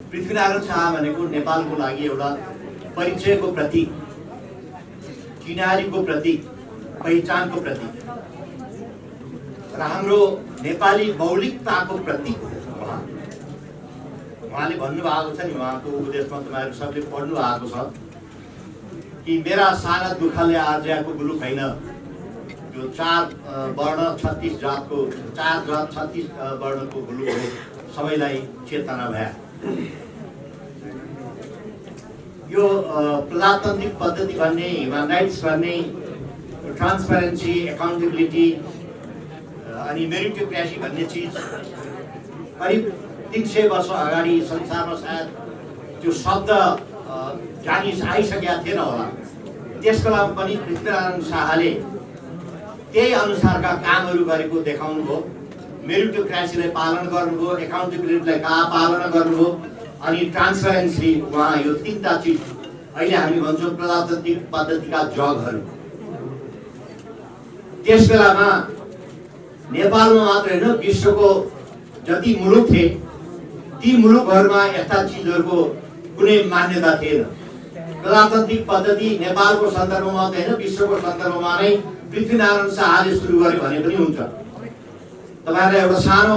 पृथ्वीनारायण शाह भनेको नेपालको लागि एउटा परिचयको प्रतीक, चिनारीको प्रतीक, पहिचानको प्रतीक र हाम्रो नेपाली मौलिकताको प्रतीक हो। उहाँले भन्नुभएको छ नि, उहाँको उपदेशमा तपाईँहरू सबले पढ्नु भएको छ कि मेरा साना दुःखले आर्जयाको गुरु छैन। जो 4 वर्ण 36 जातको 4 जात 36 वर्णको गुरु हो, सबैलाई चेतना भए। यो प्रजातान्त्रिक पद्धति भन्ने, ह्युमन राइट्स भन्ने, ट्रान्सपेरेन्सी, एकाउन्टेबिलिटी अनि मेरिटोक्रेसी भन्ने चिज करिब 300 वर्ष अगाडि संसारमा सायद त्यो शब्द आइसकेका थिएन होला। त्यस बेलामा पनि पृथ्वीनारायण शाहले त्यही अनुसारका कामहरू गरेको देखाउनु भयो। मेरिटोक्रेसीलाई पालन गर्नुभयो, एकाउन्टेबिलिटीलाई पालना गर्नुभयो अनि ट्रान्सपेरेन्सी। उहाँ यो 3टा चिज अहिले हामी भन्छौँ प्रजातान्त्रिक पद्धतिका जगहरू। त्यस बेलामा नेपालमा मात्र होइन, विश्वको जति मुलुक थिए ती मुलुकहरूमा यस्ता चिजहरूको कुनै मान्यता थिएन। प्रजातान्त्रिक पद्धति नेपालको सन्दर्भमा मात्रै होइन, विश्वको सन्दर्भमा नै पृथ्वीनारायण शाहले सुरु गरे भने पनि हुन्छ। तपाईँहरूलाई एउटा सानो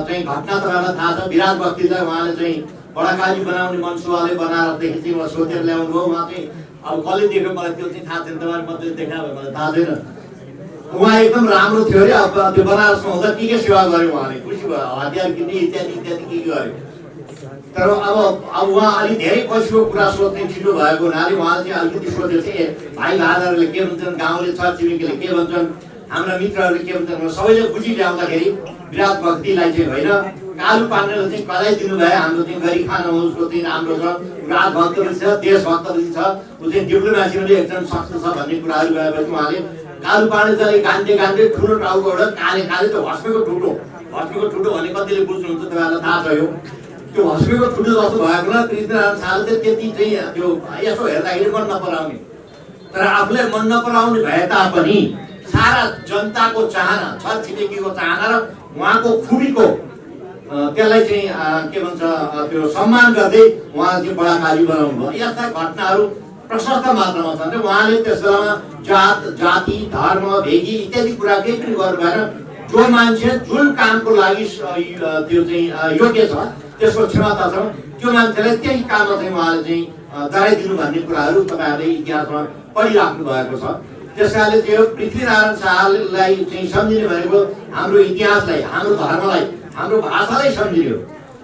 चाहिँ घटना तपाईँहरूलाई थाहा छ। विराट बस्तीलाई उहाँले चाहिँ बडाकाजी बनाउने मनसुवाले बनाएरदेखि चाहिँ उहाँ सोचेर ल्याउनु भयो। उहाँ चाहिँ अब कसले देख्यो मलाई त्यो चाहिँ थाहा छैन, तपाईँले मात्रै देखायो भने मलाई थाहा छैन। उहाँ एकदम राम्रो थियो अरे। अब त्यो बनारसमा हुँदा के सेवा गर्यो उहाँले, खुसी भयो, हतियार किन्ने इत्यादि इत्यादि के गर्यो। तर अब उहाँ अलिक धेरै पछिको कुरा सोच्ने छिटो भएको हुनाले उहाँले चाहिँ अलिकति सोचेर चाहिँ भाइ भाइहरूले के भन्छन्, गाउँले छरछिमेकीले के भन्छन्, हाम्रा मित्रहरूले के भन्छन्, सबैले बुझी ल्याउँदाखेरि विराट भक्तिलाई चाहिँ होइन कालु पाण्डेले चाहिँ कदाइदिनु भए। हाम्रो चाहिँ गरी खान उसको चाहिँ राम्रो छ, राजभक्त पनि छ, देशभक्त पनि छ, ऊ चाहिँ डिप्लोमेसीमा पनि एकदम सक्छ छ भन्ने कुराहरू गएपछि उहाँले कालु पाण्डे चाहिँ गान्डे ठुलो टाउको एउटा काले त हस्मेको ठुटो भने कतिले बुझ्नुहुन्छ तपाईँहरूलाई थाहा छ। यो त्यो हस्मेको ठुटो जस्तो भएको न पृथ्वीनारायण शाहले चाहिँ त्यति चाहिँ त्यो यसो हेर्दाखेरि मन नपराउने, तर आफूलाई मन नपराउने भए तापनि सारा जनताको चाहना, छरछिमेकीको चाहना र उहाँको खुबीको त्यसलाई चाहिँ के भन्छ त्यो सम्मान गर्दै उहाँ चाहिँ बडाकाजी बनाउनु भयो। यस्ता घटनाहरू प्रशस्त मात्रामा छन् र उहाँले त्यस बेलामा जात, जाति, धर्म, भेगी इत्यादि कुरा केही पनि गर्नु भएन। जो मान्छे जुन कामको लागि त्यो चाहिँ योग्य छ, त्यसको क्षमता छ, त्यो मान्छेलाई त्यही काममा चाहिँ उहाँले चाहिँ गराइदिनु भन्ने कुराहरू तपाईँहरूले इतिहासमा पढिराख्नु भएको छ। त्यस कारणले चाहिँ पृथ्वीनारायण शाहलाई चाहिँ सम्झिने भनेको हाम्रो इतिहासलाई, हाम्रो धर्मलाई, हाम्रो भाषालाई सम्झिने हो।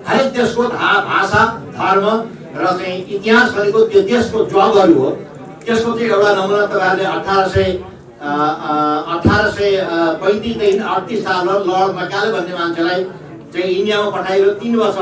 हरेक देशको भाषा, धर्म र चाहिँ इतिहास भनेको त्यो देशको जगहरू हो। त्यसको चाहिँ एउटा नमुना तपाईँहरूले 1835 देखि 38 सालमा लर्ड मैकाले भन्ने मान्छेलाई चाहिँ इन्डियामा पठाइयो। 3 वर्ष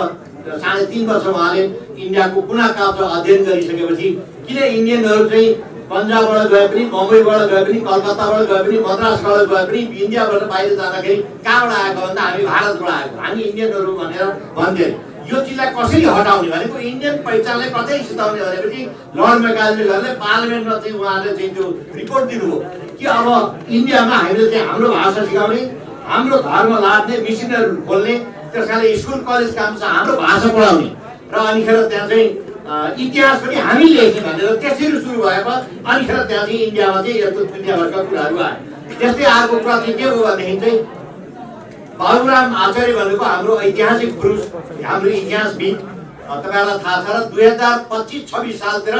3.5 वर्ष उहाँले इन्डियाको कुना काप्चा अध्ययन गरिसकेपछि किन इन्डियनहरू चाहिँ पन्जाबबाट गए पनि, बम्बईबाट गए पनि, कलकत्ताबाट गए पनि, मद्रासबाट गए पनि इन्डियाबाट बाहिर जाँदाखेरि कहाँबाट आएको भन्दा हामी भारतबाट आएको, हामी इन्डियनहरू भनेर भन्थे। यो चिजलाई कसरी हटाउने भनेको इंडियन पहिचानलाई कसरी सिधाउने भनेपछि लर्ड मैकाले गर्ने पार्लिमेन्टमा चाहिँ उहाँले चाहिँ त्यो रिपोर्ट दिनुभयो कि अब इन्डियामा हामीले चाहिँ हाम्रो भाषा सिकाउने, हाम्रो धर्म लाद्ने, मिसनहरू खोल्ने, त्यसकारणले स्कुल कलेज काम छ हाम्रो भाषा पढाउने र अनिखेर त्यहाँ चाहिँ इतिहास पनि हामी लेख्ने भनेर त्यसरी सुरु भएको। अनिखेर त्यहाँ चाहिँ इन्डियामा चाहिँ यस्तो दुनियाँभरका कुराहरू आए। त्यस्तै अर्को कुरा चाहिँ के हो भनेदेखि चाहिँ बाबुराम आचार्य भनेको हाम्रो ऐतिहासिक पुरुष, हाम्रो इतिहासविद। तपाईँहरूलाई थाहा छ र 2025-26 सालतिर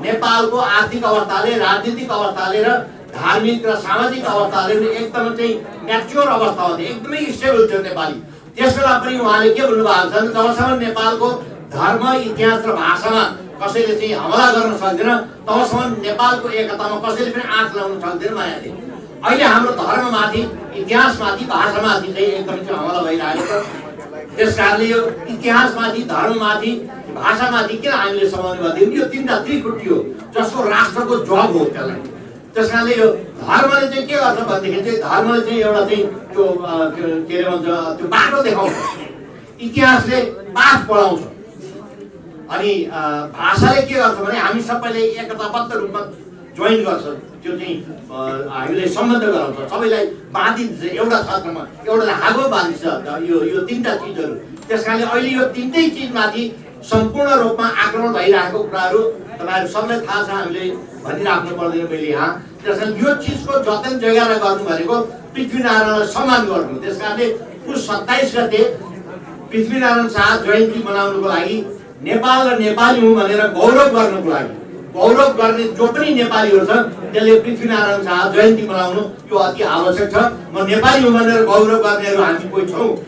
नेपालको आर्थिक अवस्थाले, राजनीतिक अवस्थाले र धार्मिक र सामाजिक अवस्थाले एकदमै चाहिँ म्याच्योर अवस्थामा थियो, एकदमै स्टेबल थियो नेपाली। त्यसबेला पनि उहाँले के भन्नुभएको छ, जबसम्म नेपालको धर्म, इतिहास र भाषामा कसैले चाहिँ हमला गर्न सक्दैन तबसम्म नेपालको एकतामा कसैले पनि आँच लगाउन सक्दैन मायाले। अहिले हाम्रो धर्ममाथि, इतिहासमाथि, भाषामाथि चाहिँ एकदमै चाहिँ हमला भइरहेको छ। त्यस कारणले यो इतिहासमाथि, धर्ममाथि, भाषामाथि किन हामीले समाउने भन्दाखेरि यो 3टा त्रिकुटी हो जसको राष्ट्रको जग हो त्यसलाई। त्यस कारणले यो धर्मले चाहिँ के गर्छ भनेदेखि चाहिँ धर्मले चाहिँ एउटा चाहिँ त्यो के अरे भन्छ त्यो बाटो देखाउँछ, इतिहासले पाठ पढाउँछ अनि भाषाले के गर्छ भने हामी सबैले एकताबद्ध रूपमा जोइन गर्छ, त्यो चाहिँ हामीले सम्बन्ध गराउँछ, सबैलाई बाँधिन्छ एउटा छत्रमा, एउटा हाँगो बाँधिन्छ यो 3टा चिजहरू। त्यसकारणले अहिले यो 3टै चिजमाथि सम्पूर्ण रूपमा आक्रमण भइरहेको कुराहरू तपाईहरु सबैलाई थाहा छ, हामीले भनिराख्नु पर्दैन मैले यहाँ। त्यसैले यो चिजको जतन जग्गामा गर्नु भनेको पृथ्वीनारायणलाई सम्मान गर्नु। त्यसकारणले पुस 27 गते पृथ्वीनारायण शाह जयन्ती मनाउनुको लागि नेपाल र नेपाली हुँ भनेर गौरव गर्नुको लागि, गौरव गर्ने जो पनि नेपालीहरू छन् त्यसले पृथ्वीनारायण शाह जयन्ती मनाउनु यो अति आवश्यक छ। म नेपाली हुँ भनेर गौरव गर्नेहरू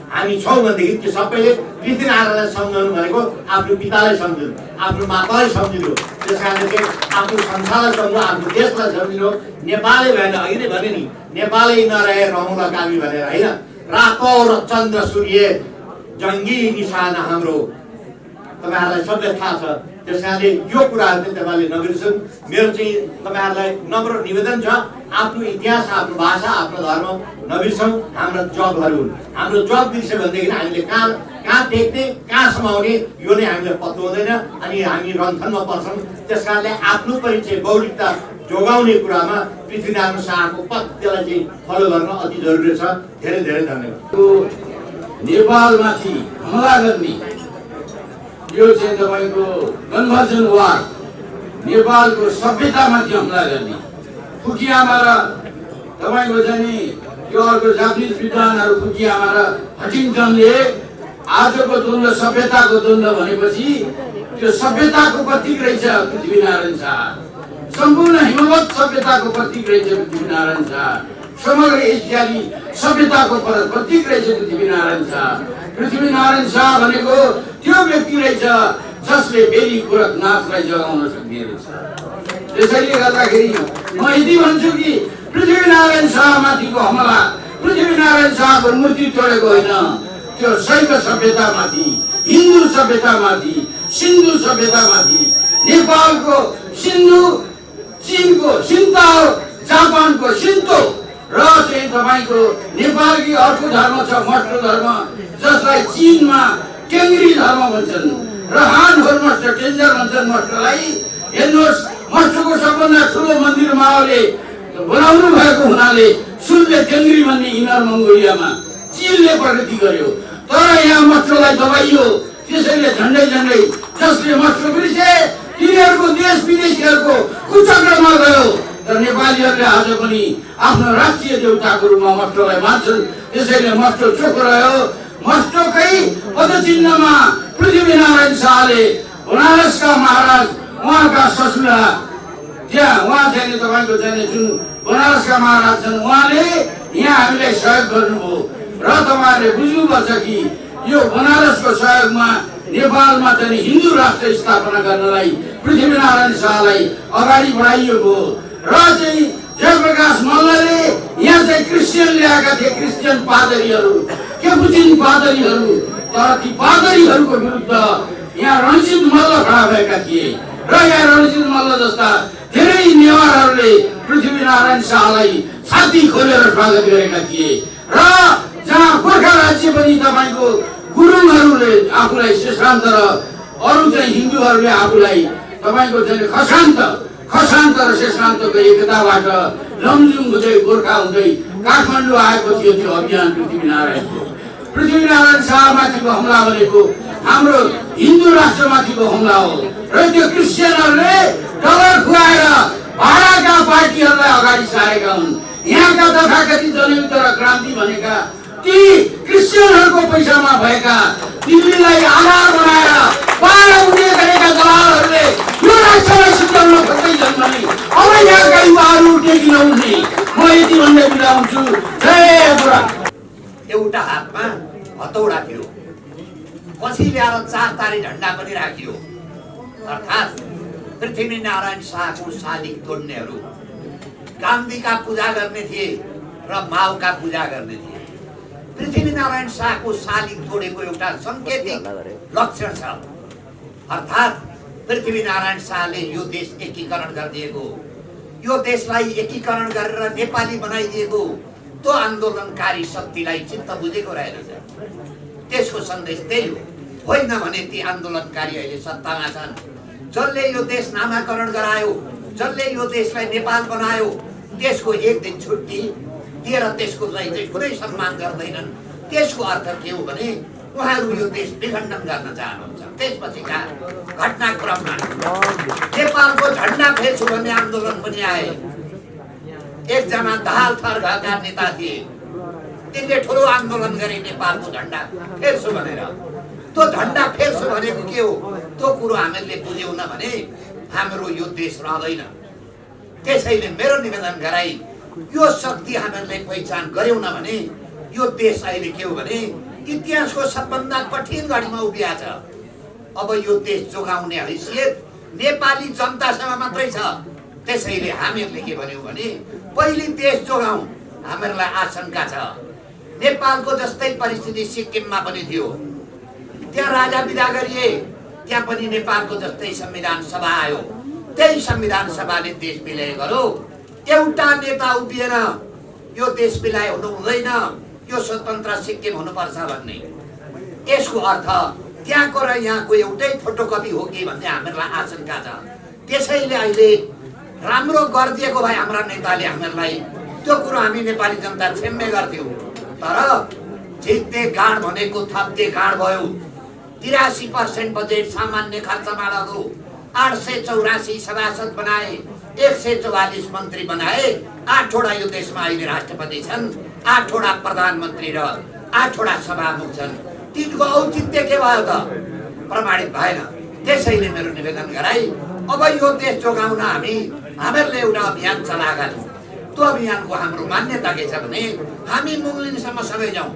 हामी छौँ भनेदेखि त्यो सबैले पृथ्वीनारायणलाई सम्झनु भनेको आफ्नो पितालाई सम्झनु, आफ्नो मातालाई सम्झनु। त्यसकारणले चाहिँ आफ्नो संसारलाई सम्झनु, आफ्नो देशलाई सम्झनु। नेपालै भएन, अघि नै भने नि नेपालै नरहे रहँला कामी भनेर होइन। रातो र चन्द्र सूर्य जङ्गी निशाना हाम्रो, तपाईहरुलाई सबै थाहा छ। त्यसकारणले यो कुराहरु चाहिँ तपाईले नबिर्सनु। मेरो चाहिँ तपाईहरुलाई नम्र निवेदन छ, आफ्नो इतिहास, आफ्नो भाषा, आफ्नो धर्म नबिर्सौँ। हाम्रो जगहरु हुन्, हाम्रो जग बिर्स्यो भनेदेखि हामीले कहाँ टेक्ने, कहाँ समाउने यो नै हामीलाई पत्तो हुँदैन अनि हामी रन्थनमा पर्छौँ। त्यसकारणले आफ्नो परिचय, मौलिकता जोगाउने कुरामा पृथ्वीनारायण शाहको पत्यलाई चाहिँ फलो गर्न अति जरुरी छ। धेरै धेरै धन्यवाद। नेपालमाथि हमला गर्ने यो चाहिँ तपाईको कन्भर्जन वार, नेपालको सभ्यतामाथि हमला गर्ने फुकियामा र तपाईको चाहिँ यो अर्को जापानिज विद्वानहरू फुकियामा र हटिङटनले आजको द्वन्द्व सभ्यताको द्वन्द्व भनेपछि त्यो सभ्यताको प्रतीक रहेछ पृथ्वीनारायण शाह। सम्पूर्ण हिमवत सभ्यताको प्रतीक रहेछ पृथ्वीनारायण शाह। समग्र एसियाली सभ्यताको प्रतीक रहेछ पृथ्वीनारायण शाह। पृथ्वीनारायण शाह भनेको त्यो व्यक्ति रहेछ जसले बेली गोरखनाथलाई जगाउन सक्ने रहेछ। त्यसैले गर्दाखेरि म यति भन्छु कि पृथ्वीनारायण शाहमाथिको हमला पृथ्वीनारायण शाहको मूर्ति तोडेको होइन, त्यो शैव सभ्यतामाथि, हिन्दू सभ्यतामाथि, सिन्धु सभ्यतामाथि, नेपालको सिन्धु, चीनको सिन्ताओ, जापानको सिन्तो र चाहिँ तपाईको नेपालकी अर्को धर्म छ मष्ट धर्म, जसलाई चीनमा टेङ्ग्री धर्म भन्छन् र हान होर्मस्ट टेन्जर भन्छन् मष्टलाई। हेर्नुहोस्, मष्टको सबभन्दा ठुलो मन्दिर माओले बनाउनु भएको हुनाले सुनले टेङ्ग्री भन्ने इनर मङ्गोलियामा चीनले प्रगति गर्यो, तर यहाँ मष्टलाई दबाइयो। त्यसैले झन्डै झन्डै जसले मष्ट बिर्से तिनीहरूको देश विदेशीहरूको कुचक्रमा गयो। तर नेपालीहरूले आज पनि आफ्नो राष्ट्रिय देवताको रूपमा मष्टलाई मान्छन्। त्यसैले मष्ट चोक रह्यो। मष्टकै पदचिन्हमा पृथ्वीनारायण शाहले बनारसका महाराज उहाँका ससुरा त्यहाँ उहाँ चाहिँ तपाईको चाहिँ जुन बनारसका महाराज छन् उहाँले यहाँ हामीलाई सहयोग गर्नुभयो र तपाईहरुले बुझ्नुपर्छ कि यो बनारसको सहयोगमा नेपालमा चाहिँ हिन्दू राष्ट्र स्थापना गर्नलाई पृथ्वीनारायण शाहलाई अगाडि बढाइएको र चाहिँ जयप्रकाश मल्लले यहाँ चाहिँ क्रिस्चियन ल्याएका थिए, क्रिस्चियन पादरीहरू, केपुचिन पादरीहरू। तर ती पादरीहरूको विरुद्ध यहाँ रणजित मल्ल खडा भएका थिए र यहाँ रणजित मल्ल जस्ता धेरै नेवारहरूले पृथ्वीनारायण शाहलाई छाती खोलेर स्वागत गरेका थिए र जहाँ गोर्खा राज्य पनि तपाईको गुरुङहरूले आफूलाई शेषान्त र अरू चाहिँ हिन्दूहरूले आफूलाई तपाईको चाहिँ खसान्त र शेषान्तको एकताबाट लमजुङ हुँदै गोर्खा हुँदै काठमाडौँ आएको थियो त्यो अभियान पृथ्वीनारायणको। पृथ्वीनारायण शाहमाथिको हमला भनेको हाम्रो हिन्दू राष्ट्रमाथिको हमला हो र त्यो क्रिस्चियनहरूले डलर खुवाएर भाडाका पार्टीहरूलाई अगाडि सारेका हुन्। यहाँका तथाकथित जनयुद्ध र क्रान्ति भनेका ती क्रिस्चियनहरूको पैसामा भएका दिल्लीलाई आधार बनाएर बाह्र उनी गरेका दलालहरूले यो राष्ट्रलाई सिद्धाउन खोज्दैछन् भने अब यहाँका युवाहरू टेकिन उठ्ने। म यति भन्दै बिदा हुन्छु। जय बुढा। एउटा हातमा हतौडा थियो, पछि ल्याएर 4 तारे झण्डा पनि राखियो। अर्थात् पृथ्वीनारायण शाहको शालिग तोड्नेहरू गान्धीका पूजा गर्ने थिए र माओका पूजा गर्ने थिए। पृथ्वीनारायण शाहको शालिग तोडेको एउटा सङ्केतिक लक्षण छ। अर्थात् पृथ्वीनारायण शाहले यो देश एकीकरण गरिदिएको, यो देशलाई एकीकरण गरेर नेपाली बनाइदिएको त्यो आन्दोलनकारी शक्तिलाई चित्त बुझेको रहेछ। त्यसको सन्देश त्यही हो। होइन भने ती आन्दोलनकारी अहिले सत्तामा छन्, जसले यो देश नामाकरण गरायो, जसले यो देशलाई नेपाल बनायो, त्यसको एक दिन छुट्टी दिएर त्यसको चाहिँ कुनै सम्मान गर्दैनन्। त्यसको अर्थ के हो भने उहाँहरू यो देश विखण्डन गर्न चाहनुहुन्छ। त्यसपछिका घटनाक्रममा नेपालको झन्डा फेर्छु भन्ने आन्दोलन पनि आए। एकजना दाहाल थरका नेता थिए, तिनले ठुलो आन्दोलन गरे नेपालको झन्डा फेर्छु भनेर। त्यो झन्डा फेर्छु भनेको के हो त्यो कुरो हामीले बुझ्यौँ न भने हाम्रो यो देश रहँदैन। त्यसैले मेरो निवेदन गराई यो शक्ति हामीले पहिचान गर्यौँ न भने यो देश अहिले के हो भने इतिहासको सबभन्दा कठिन घडीमा उभिया छ। अब यो देश जोगाउने हैसियत नेपाली जनतासँग मात्रै छ। त्यसैले हामीहरूले के भन्यौँ भने पहिले देश जोगाउँ। हामीहरूलाई आशंका छ नेपालको जस्तै परिस्थिति सिक्किममा पनि थियो, त्यहाँ राजा विदा गरिए, त्यहाँ पनि नेपालको जस्तै संविधान सभा आयो। त्यही संविधान सभाले देश विलय गर्यो। एउटा नेता उभिएन यो देश विलय हुनु हुँदैन, यो स्वतन्त्र सिक्किम हुनुपर्छ भन्ने। यसको अर्थ त्यहाँको र यहाँको एउटै फोटोकपी हो कि भन्ने हामीहरूलाई आशंका छ। त्यसैले अहिले राम्रो गरिदिएको भए हाम्रा नेताले हामीहरूलाई त्यो कुरो हामी नेपाली जनता क्षम्य गर्थ्यौँ। तर जित्ने गाड भनेको थप्ने गाड भयो। 83% बजेट सामान्य खर्चमा लाग्यो। 884 सभासद बनाए, 144 मन्त्री बनाए। 8 वटा यो देशमा अहिले राष्ट्रपति छन्, 8 वटा प्रधानमन्त्री र 8 वटा सभामुख छन्। तिनको औचित्य के भयो त? प्रमाणित भएन। त्यसैले मेरो निवेदन गराई अब यो देश जोगाउन हामीहरूले एउटा अभियान चलाएका छौँ। त्यो अभियानको हाम्रो मान्यता के छ भने हामी मुङ्लिनसम्म सबै जाउँ।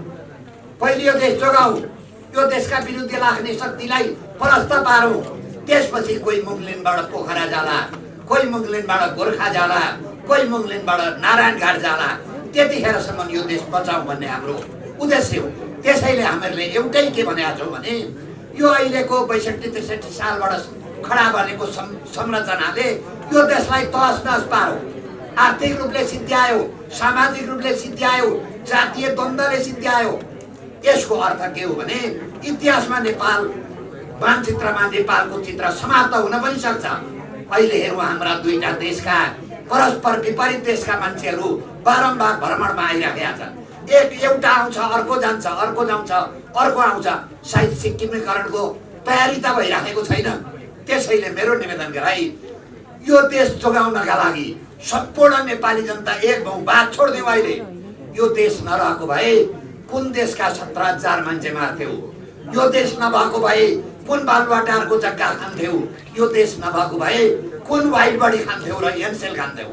पहिले यो देश जोगाउँ, यो देशका विरुद्ध लाग्ने शक्तिलाई परास्त पारौँ। त्यसपछि कोही मुङ्लिनबाट पोखरा जाला, कोही मुङ्लिनबाट गोर्खा जाला, कोही मुङ्लिनबाट नारायणघाट जाला। त्यतिखेरसम्म यो देश बचाउँ भन्ने हाम्रो उद्देश्य हो। त्यसैले हामीहरूले एउटै के भनेका छौँ भने यो अहिलेको 62-63 सालबाट खडा बनेको संरचनाले यो देशलाई तहस नहस पारौँ। आर्थिक रूपले सिद्ध्यायो, सामाजिक रूपले सिद्ध्यायो, जातीय द्वन्द्वले सिद्ध्यायो। यसको अर्थ के हो भने इतिहासमा नेपाल मानचित्रमा नेपालको चित्र समाप्त हुन पनि सक्छ। अहिले हेरौँ हाम्रा दुईटा देशका परस्पर विपरीत देशका मान्छेहरू बारम्बार भ्रमणमा आइरहेका छन्। एउटा आउँछ, अर्को जान्छ, अर्को जान्छ, अर्को आउँछ। सायद सिक्किमीकरणको तयारी त भइराखेको छैन। त्यसैले मेरो निवेदन गराई यो देश जोगाउनका लागि सम्पूर्ण नेपाली जनता एक भौँ। बात छोड्दिउँ। अहिले यो देश नरहेको भए कुन देशका 17,000 मान्छे मार्थ्यौ? यो देश नभएको भए कुन बालुवाटारको जग्गा खान्थ्यौ? यो देश नभएको भए कुन वाइट बडी खान्थ्यौ र एनसेल खान्थ्यौ?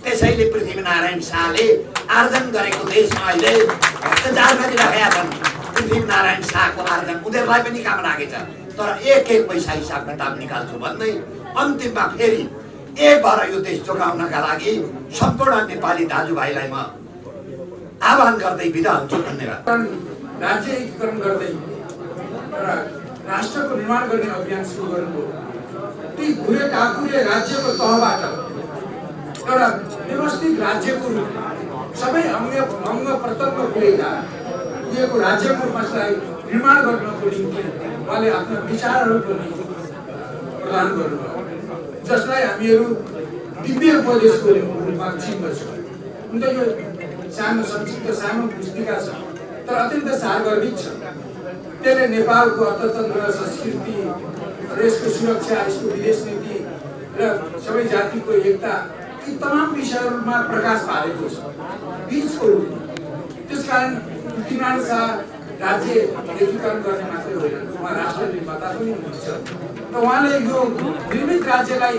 त्यसैले पृथ्वीनारायण शाहले आर्जन गरेको देशमा अहिले भ्रष्टाचार गरिरहेका छन्। पृथ्वीनारायण शाहको आर्जन उनीहरूलाई पनि काम लागेछ। तर एक पैसा हिसाब किताब निकाल्छु भन्दै अन्तिममा फेरि एक भएर यो देश जोगाउनका लागि सम्पूर्ण नेपाली दाजुभाइलाई म आह्वान गर्दै बिदा हुन्छु। धन्यवाद। राज्य एकीकरण गर्दै र राष्ट्रको निर्माण गर्ने अभियान सुरु गर्नुभयो। ती घुरे टाकुरे राज्यको तहबाट एउटा व्यवस्थित राज्यको रूपमा सबै अङ्ग प्रत्यङ्ग पुगेको राज्यको रूपमा निर्माण गर्नको निम्ति उहाँले आफ्ना विचारहरू पनि प्रदान गर्नुभयो, जसलाई हामीहरू दिव्य उपदेशको रूपमा चिन्दछौँ। हुन त यो सानो संक्षिप्त सानो पुस्तिका छ, तर अत्यन्त सारगर्भित छ। त्यसले नेपालको अर्थतन्त्र, संस्कृति र यसको सुरक्षा, यसको विदेश नीति र सबै जातिको एकता, यी तमाम विषयहरूमा प्रकाश पारेको छ बीचको रूपमा। त्यसकारण पृथ्वीनारायण शाह राज्य एकीकरण गर्ने मात्रै होइन, उहाँ राष्ट्र निर्माता पनि हुनुहुन्छ र उहाँले यो निर्मित राज्यलाई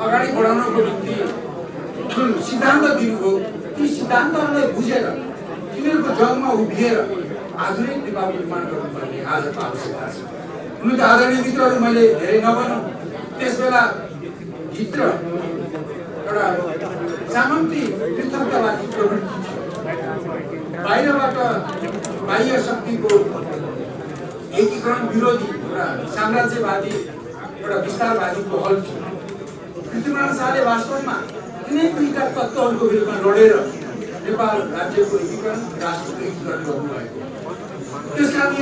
अगाडि बढाउनको निम्ति जुन सिद्धान्त दिनुभयो, ती सिद्धान्तहरूलाई बुझेर तिनीहरूको जगमा उभिएर आधुनिक नेपाल निर्माण गर्नुपर्ने आजको आवश्यकता छ। हुन त आदरणीय मित्रहरू, मैले धेरै नभनौँ, त्यसबेला भित्र एउटा सामन्ती पृथकतावादी प्रवृत्ति थियो। बाहिरबाट बाह्य शक्तिको एकीकरण विरोधी र साम्राज्यवादी एउटा विस्तारवादी पहल थियो। पृथ्वीनारायण शाहले वास्तवमा कुनै दुईटा तत्त्वहरूको विरुद्धमा लडेर नेपाल राज्यको एकीकरण, राष्ट्रको एकीकरण गर्नुभएको। त्यसकारण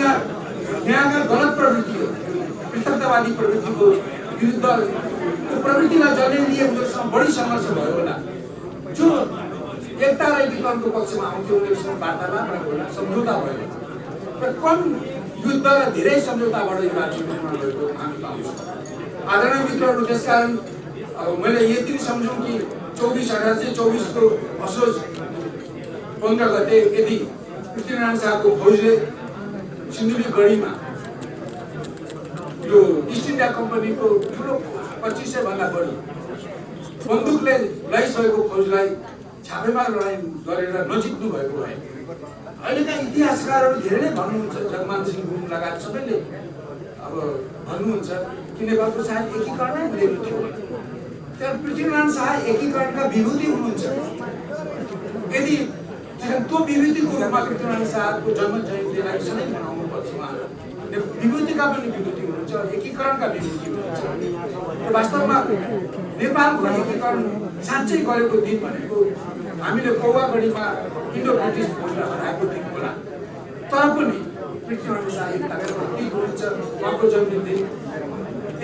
यहाँका गलत प्रवृत्तिहरू, पृथकतावादी प्रवृत्तिको विरुद्ध त्यो प्रवृत्तिलाई जसले लिए उनीहरूसँग बढी सङ्घर्ष भयो होला। जो एकता र एकीकरणको पक्षमा आउँथ्यो उनीहरूसँग वार्तालाप र सम्झौता भयो र कम युद्ध र धेरै सम्झौताबाट यो राज्य निर्माण भएको हामी पाउँछौँ। आदरणीय मित्रहरू, त्यसकारण मैले यति सम्झौँ कि 1824 को असोज 15 गते यदि पृथ्वीनारायण शाहको फौजले सिन्धुलीगढीमा यो इस्ट इन्डिया कम्पनीको ठुलो 2500 भन्दा बढी बन्दुकले लैसकेको फौजलाई छापेमार लडाइँ गरेर नजित्नु भएको भए अहिलेका इतिहासकारहरू धेरै नै भन्नुहुन्छ, जगमान सिंह गुरुङ लगायत सबैले अब भन्नुहुन्छ कि नेपालको सायद एकीकरणै हुँदैन थियो। तर पृथ्वीनारायण शाह एकीकरणका विभूति हुनुहुन्छ। यदि त्यो विभूतिको रूपमा पृथ्वीनारायण शाहको जन्म जयन्तीलाई सधैँ मनाउनु पर्छ। उहाँहरू विभूतिका पनि विभूति हुनुहुन्छ, एकीकरणका विभूति हुनुहुन्छ। वास्तवमा नेपालको एकीकरण साँच्चै गरेको दिन भनेको हामीले कौवागढीमा इन्डो ब्रिटिस फौजलाई हराएको दिन होला। तर पनि पृथ्वीनारायण शाह एकताका प्रतीक हुनुहुन्छ। उहाँको जन्मदिन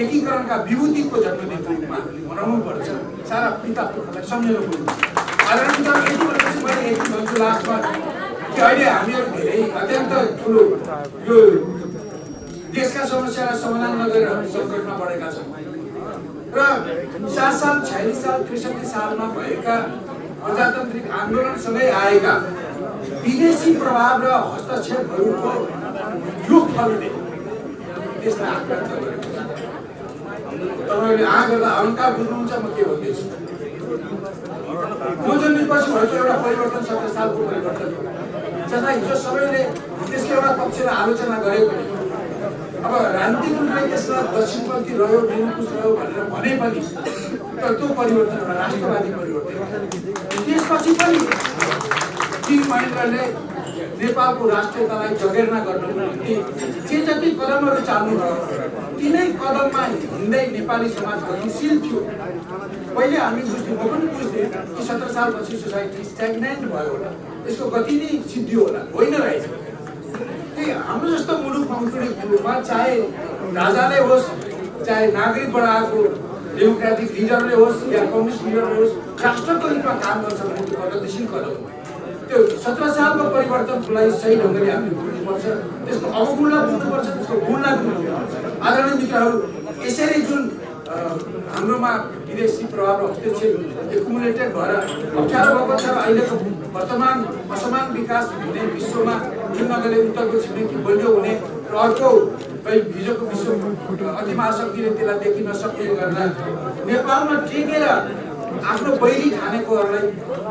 एकीकरणका विभूतिको जन्मदिनको रूपमा हामीले मनाउनु पर्छ। सारा पिता पुर्खालाई सम्झनु पर्छ। आदरणीय यति भनेपछि मैले यति भन्छु लास्टमा कि अहिले हामीहरू धेरै अत्यन्त ठुलो यो देशका समस्यालाई समाधान नगरेर सङ्कटमा परेका छौँ र 7 साल 46 साल 63 सालमा भएका प्रजातान्त्रिक आन्दोलनसँगै आएका विदेशी प्रभाव र हस्तक्षेपहरूको यो फलले देशलाई आक्रान्त गरेको छ। तपाईँले गर्दा अहङ्कार बुझ्नुहुन्छ म के भन्दैछु। जो निर्वाचन भएको एउटा परिवर्तन 70 सालको परिवर्तन जसलाई हिजो सबैले त्यसको एउटा पक्षलाई आलोचना गरे पनि अब राजनीतिक रूपले त्यसलाई दक्षिणपन्थी रह्यो निरङ्कुश रह्यो भनेर भने पनि तर त्यो परिवर्तन एउटा राष्ट्रवादी परिवर्तन। त्यसपछि पनि किङ महेन्द्रले नेपालको राष्ट्रियतालाई जगेर्ना गर्नको निम्ति जे जति कदमहरू चाल्नु भयो तिनै कदममा हिँड्दै नेपाली समाज गतिशील थियो। पहिले हामी बुझ्थ्यौँ, म पनि बुझ्थेँ कि 17 सालपछि सोसाइटी स्ट्याग्नेन्ट भयो होला, यसको गति नै सिद्धियो होला, होइन रहेछ। त्यही हाम्रो जस्तो मुलुक मुलुकमा चाहे राजाले होस् चाहे नागरिकबाट आएको डेमोक्रेटिक लिडरले होस् या कम्युनिस्ट लिडरले होस् राष्ट्रको रूपमा काम गर्छ भने त्यो प्रगतिशील कदम हो। त्यो 17 सालको परिवर्तनलाई सही ढङ्गले हामीले बुझ्नुपर्छ, त्यसको अवगुणलाई बुझ्नुपर्छ, त्यसको गुणलाई बुझ्नुपर्छ। आदरणीय मित्रहरू, यसरी जुन हाम्रोमा विदेशी प्रभाव र हस्तक्षेप एकुमुलेटेड भएर अप्ठ्यारो भएको छ। अहिलेको वर्तमान असमान विकास हुने विश्वमा जुन ढङ्गले उत्तरको छिमेकी बलियो हुने र अर्को हिजोको विश्व अति महाशक्तिले त्यसलाई देखिन नसक्ने गर्दा नेपालमा टेकेर आफ्नो बैरी ठानेकोहरूलाई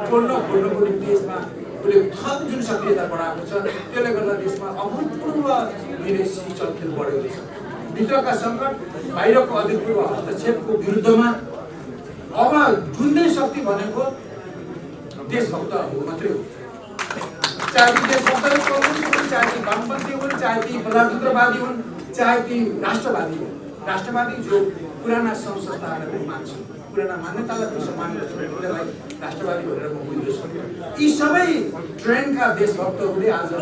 तोड्न खोल्नको निम्ति यसमा उसले थप जुन सक्रियता बढाएको छ त्यसले गर्दा देशमा अभूतपूर्व विदेशी चलखेल बढेको छ। भित्रका सङ्कट बाहिरको अधिपूर्व हस्तक्षेपको विरुद्धमा अब जुन शक्ति भनेको देशभक्त मात्रै हो। चाहे ती देशभक्त कम्युनिस्ट हुन्, चाहे ती वामपन्थी हुन्, चाहे ती प्रजातन्त्रवादी हुन्, चाहे ती राष्ट्रवादी हुन्। राष्ट्रवादी जो पुराना संस्थाहरूलाई मान्छन्, पुराना मान्यतालाई पनि सम्मान गर्छन्, उनीहरूलाई राष्ट्रवादी भनेर म बुझ्दछु। यी सबै ट्रेन्डका देशभक्तहरूले आज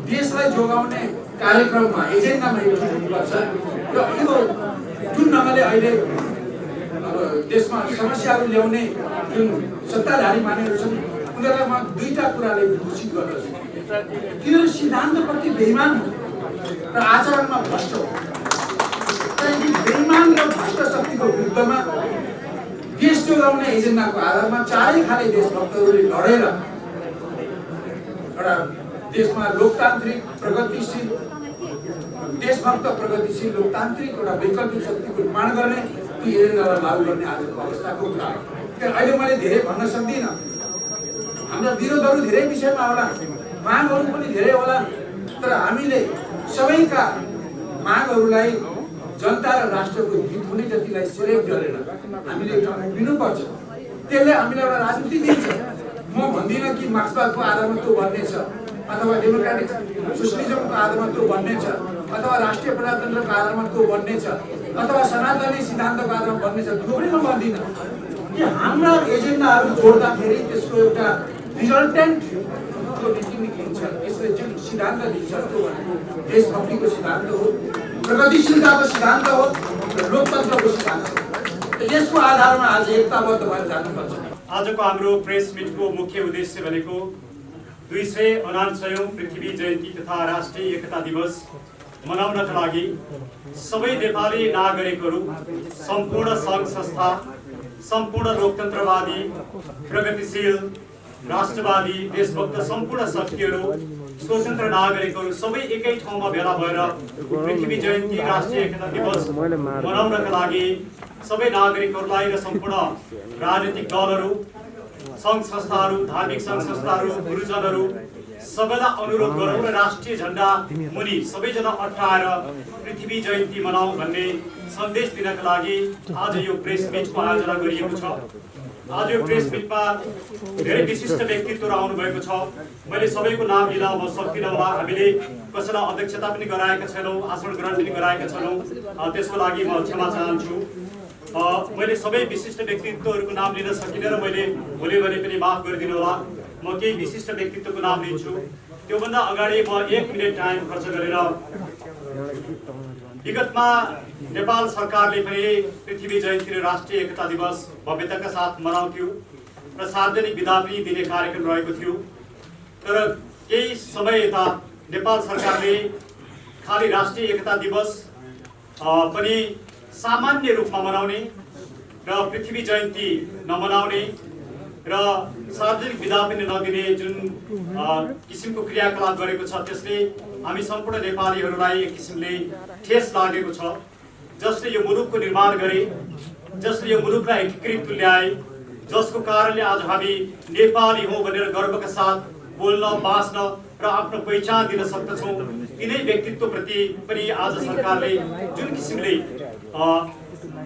देशलाई जोगाउने कार्यक्रममा एजेन्डामा हुनुपर्छ र यो जुन ढङ्गले अहिले अब देशमा समस्याहरू ल्याउने जुन सत्ताधारी मानिसहरू छन् उनीहरूलाई म दुईटा कुराले घोषित गर्दछु। तिनीहरू सिद्धान्तप्रति बेइमान हुन् र आचरणमा भ्रष्ट हो। बेइमान र भ्रष्ट शक्तिको विरुद्धमा देश जोगाउने एजेन्डाको आधारमा चारै खाले देशभक्तहरूले लडेर एउटा देशमा लोकतान्त्रिक प्रगतिशील देशभक्त प्रगतिशील लोकतान्त्रिक एउटा वैकल्पिक शक्तिको निर्माण गर्ने ती एजेन्डालाई लागू गर्ने आजको अवस्थाको कुरा हो। अहिले मैले धेरै भन्न सक्दिनँ, हाम्रा विरोधहरू धेरै विषयमा होला, मागहरू पनि धेरै होला, तर हामीले सबैका मागहरूलाई जनता र राष्ट्रको हित हुने जतिलाई सिलेक्ट गरेर हामीले दिनुपर्छ। त्यसले हामीलाई एउटा राजनीति दिन्छ। म भन्दिनँ कि मार्क्सवादको आधारमा त्यो बन्नेछ अथवा डेमोक्रेटिक सोसलिजमको आधारमा त्यो बन्नेछ अथवा राष्ट्रिय प्रजातन्त्रको आधारमा त्यो बन्नेछ अथवा सनातनी सिद्धान्तको आधारमा बन्नेछ, त्यो पनि म भन्दिनँ। कि हाम्रा एजेन्डाहरू जोड्दाखेरि त्यसको एउटा रिजल्टेन्ट नीति निक्लिन्छ। यसले जुन सिद्धान्त दिन्छ त्यो भनेको देशभक्तिको सिद्धान्त हो, प्रगतिशीलताको सिद्धान्त हो, लोकतन्त्रको सिद्धान्त हो। यसको आधारमा आज एकताबद्ध भएर जानुपर्छ। आजको हाम्रो प्रेस मिटको मुख्य उद्देश्य भनेको 249औं पृथ्वी जयन्ती तथा राष्ट्रिय एकता दिवस मनाउनका लागि सबै नेपाली नागरिकहरू, सम्पूर्ण सङ्घ संस्था, सम्पूर्ण लोकतन्त्रवादी, प्रगतिशील, राष्ट्रवादी, देशभक्त सम्पूर्ण शक्तिहरू, स्वतन्त्र नागरिकहरू सबै एकै ठाउँमा भेला भएर पृथ्वी जयन्ती राष्ट्रिय एकता दिवस मनाउनका लागि सबै नागरिकहरूलाई र सम्पूर्ण राजनीतिक दलहरू, सङ्घ संस्थाहरू, धार्मिक सङ्घ संस्थाहरू, गुरुजनहरू सबैलाई अनुरोध गरौँ र राष्ट्रिय झण्डा मुनि सबैजना अट्टाएर पृथ्वी जयन्ती मनाऊ भन्ने सन्देश दिनका लागि आज यो प्रेस मिटको आयोजना गरिएको छ। आज यो प्रेस मिटमा धेरै विशिष्ट व्यक्तित्वहरू आउनुभएको छ। मैले सबैको नाम लिन म सक्दिनँ होला। हामीले कसैलाई अध्यक्षता पनि गराएका छैनौँ, आसन ग्रहण पनि गराएका छैनौँ, त्यसको लागि म क्षमा चाहन्छु। मैले सबै विशिष्ट व्यक्तित्वहरूको नाम लिन सकिनँ र मैले भोलि भने पनि माफ गरिदिनु होला। म केही विशिष्ट व्यक्तित्वको नाम लिन्छु। त्योभन्दा अगाडि म 1 मिनट टाइम खर्च गरेर विगतमा नेपाल सरकारले पनि पृथ्वी जयन्ती र राष्ट्रिय एकता दिवस भव्यताका साथ मनाउँथ्यो र सार्वजनिक बिदा पनि दिने कार्यक्रम रहेको थियो। तर केही समय यता नेपाल सरकारले खालि राष्ट्रिय एकता दिवस पनि सामान्य रूपमा मनाउने र पृथ्वी जयन्ती नमनाउने र सार्वजनिक बिदा पनि नदिने जुन किसिमको क्रियाकलाप गरेको छ, त्यसले हामी सम्पूर्ण नेपालीहरूलाई एक किसिमले ठेस लागेको छ। जसले यो मुलुकको निर्माण गरे, जसले यो मुलुकलाई एकीकृत तुल्याए, जसको कारणले आज हामी नेपाली हौँ भनेर गर्वका साथ बोल्न, बाँच्न र आफ्नो पहिचान दिन सक्दछौँ, तिनै व्यक्तित्वप्रति पनि आज सरकारले जुन किसिमले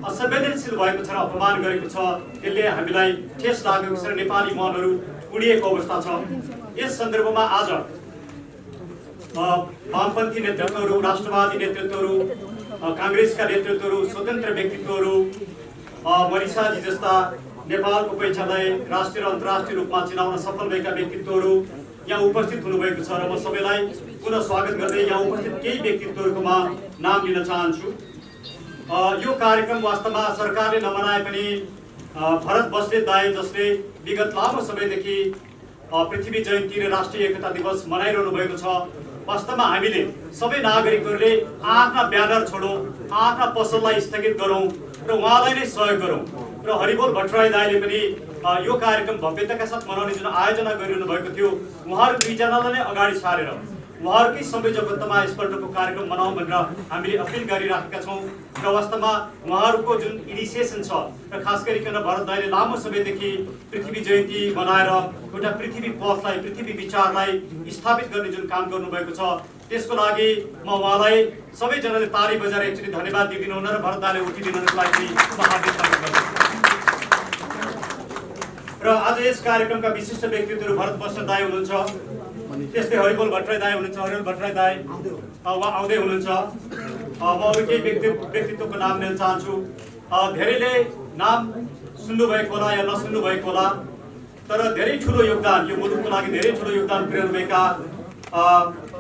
असंवेदनशील भएको छ र अपमान गरेको छ, त्यसले हामीलाई ठेस लागेको छ र नेपाली मनहरू उडिएको अवस्था छ। यस सन्दर्भमा आज वामपन्थी नेतृत्वहरू, राष्ट्रवादी नेतृत्वहरू, काङ्ग्रेसका नेतृत्वहरू, स्वतन्त्र व्यक्तित्वहरू, मनिषाजी जस्ता नेपालको पहिचानलाई राष्ट्रिय र अन्तर्राष्ट्रिय रूपमा चिनाउन सफल भएका व्यक्तित्वहरू यहाँ उपस्थित हुनुभएको छ र म सबैलाई पुनः स्वागत गर्दै यहाँ उपस्थित केही व्यक्तित्वहरूकोमा नाम लिन चाहन्छु। यो कार्यक्रम वास्तवमा सरकारले नमनाए पनि भरत बस्नेत दाइ जसले विगत लामो समयदेखि पृथ्वी जयन्ती र राष्ट्रिय एकता दिवस मनाइरहनु भएको छ, वास्तवमा हामीले सबै नागरिकहरूले आफ्ना ब्यानर छोडौँ, आफ्ना पसललाई स्थगित गरौँ र उहाँलाई नै सहयोग गरौँ। र हरिबोल भट्टराई दाइले पनि यो कार्यक्रम भव्यताका साथ मनाउने जुन आयोजना गरिरहनु भएको थियो, उहाँहरू दुईजनालाई नै अगाडि सारेर उहाँहरूकै संयोजकत्वमा यसपल्टको कार्यक्रम मनाउँ भनेर हामीले अपिल गरिराखेका छौँ। र वास्तवमा उहाँहरूको जुन इनिसिएसन छ र खास गरिकन भरत दाइले लामो समयदेखि पृथ्वी जयन्ती मनाएर एउटा पृथ्वी पथलाई, पृथ्वी विचारलाई स्थापित गर्ने जुन काम गर्नुभएको छ, त्यसको लागि म उहाँलाई सबैजनाले ताली बजाएर एकचोटि धन्यवाद दिइदिनु हुन र भरत दाइले उठिदिनुको लागि म हार्दिक स्वागत गर्छु। र आज यस कार्यक्रमका विशिष्ट व्यक्तित्वहरू भरत बस्नेत दाइ हुनुहुन्छ, त्यस्तै हरिबोल भट्टराई दाइ हुनुहुन्छ। हरिबोल भट्टराई दाइ उहाँ आउँदै हुनुहुन्छ। म अरू केही व्यक्तित्वको नाम लिन चाहन्छु। धेरैले नाम सुन्नुभएको होला या नसुन्नु भएको होला, तर धेरै ठुलो योगदान, यो मुलुकको लागि धेरै ठुलो योगदान पुर्याउनुभएका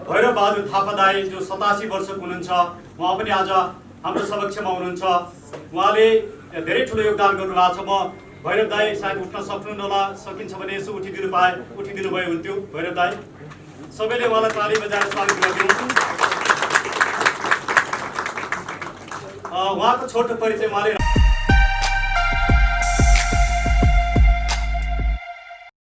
भैरव बहादुर थापा दाइ जो 87 वर्षको हुनुहुन्छ, उहाँ पनि आज हाम्रो समक्षमा हुनुहुन्छ। उहाँले धेरै ठुलो योगदान गर्नुभएको छ। म भैरव दाइ सायद उठ्न सक्नुहुन्न होला, सकिन्छ भने यसो उठिदिनु भयो हुन्थ्यो। भैरव दाइ सबैले उहाँलाई ताली बजाएर स्वागत गरिदिनु। उहाँको छोटो परिचय उहाँले